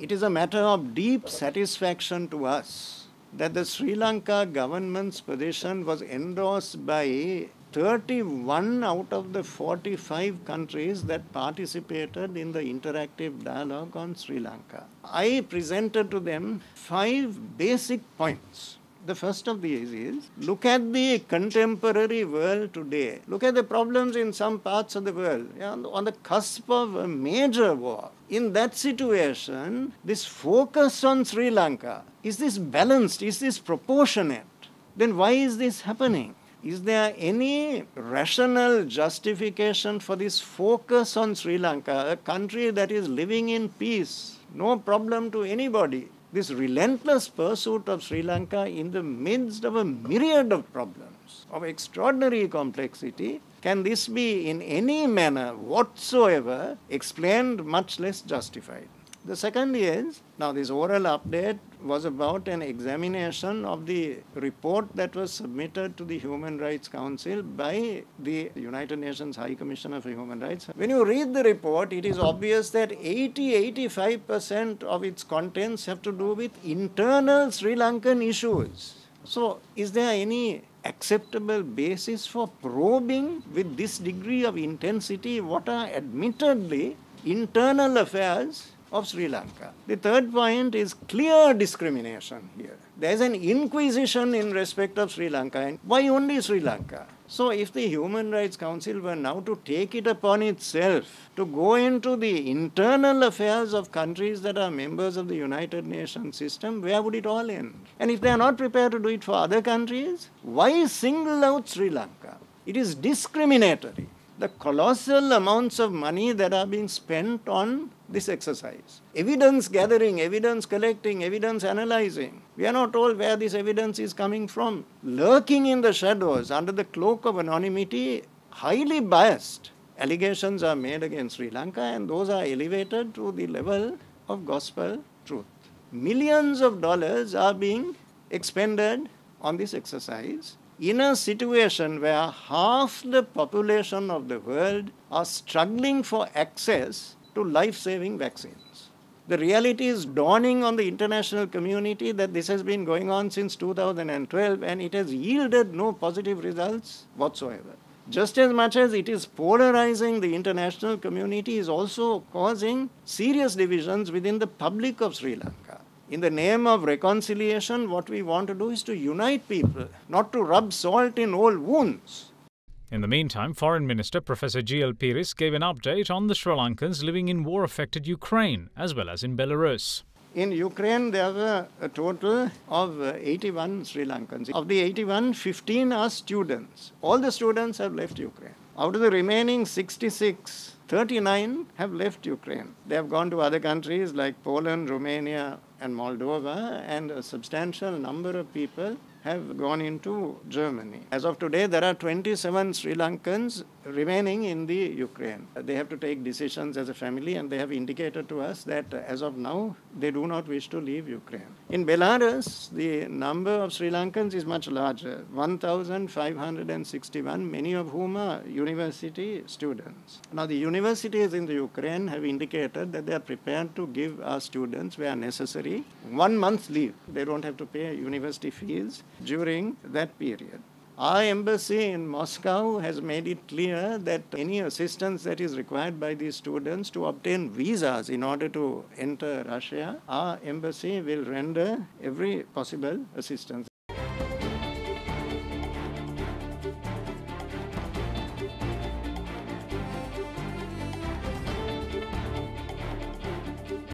It is a matter of deep satisfaction to us that the Sri Lanka government's position was endorsed by 31 out of the 45 countries that participated in the interactive dialogue on Sri Lanka. I presented to them 5 basic points. The first of these is, look at the contemporary world today. Look at the problems in some parts of the world, on the cusp of a major war. In that situation, this focus on Sri Lanka, is this balanced? Is this proportionate? Then why is this happening? Is there any rational justification for this focus on Sri Lanka, a country that is living in peace, no problem to anybody? This relentless pursuit of Sri Lanka in the midst of a myriad of problems of extraordinary complexity, can this be in any manner whatsoever explained, much less justified? The second is, now this oral update was about an examination of the report that was submitted to the Human Rights Council by the United Nations High Commissioner for Human Rights. When you read the report, it is obvious that 80-85% of its contents have to do with internal Sri Lankan issues. So, is there any acceptable basis for probing with this degree of intensity what are admittedly internal affairs of Sri Lanka? The third point is clear discrimination here. There is an inquisition in respect of Sri Lanka. And why only Sri Lanka? So if the Human Rights Council were now to take it upon itself to go into the internal affairs of countries that are members of the United Nations system, where would it all end? And if they are not prepared to do it for other countries, why single out Sri Lanka? It is discriminatory. The colossal amounts of money that are being spent on this exercise. Evidence gathering, evidence collecting, evidence analyzing. We are not told where this evidence is coming from. Lurking in the shadows under the cloak of anonymity, highly biased allegations are made against Sri Lanka, and those are elevated to the level of gospel truth. Millions of dollars are being expended on this exercise in a situation where half the population of the world are struggling for access to life-saving vaccines. The reality is dawning on the international community that this has been going on since 2012 and it has yielded no positive results whatsoever. Just as much as it is polarizing the international community, is also causing serious divisions within the public of Sri Lanka. In the name of reconciliation, what we want to do is to unite people, not to rub salt in old wounds. In the meantime, Foreign Minister Professor G.L. Piris gave an update on the Sri Lankans living in war-affected Ukraine, as well as in Belarus. In Ukraine, there were a total of 81 Sri Lankans. Of the 81, 15 are students. All the students have left Ukraine. Out of the remaining 66, 39 have left Ukraine. They have gone to other countries like Poland, Romania, and Moldova, and a substantial number of people have gone into Germany. As of today, there are 27 Sri Lankans remaining in the Ukraine. They have to take decisions as a family, and they have indicated to us that as of now, they do not wish to leave Ukraine. In Belarus, the number of Sri Lankans is much larger, 1,561, many of whom are university students. Now, the universities in the Ukraine have indicated that they are prepared to give our students, where necessary, 1 month leave. They don't have to pay university fees during that period. Our embassy in Moscow has made it clear that any assistance that is required by these students to obtain visas in order to enter Russia, our embassy will render every possible assistance.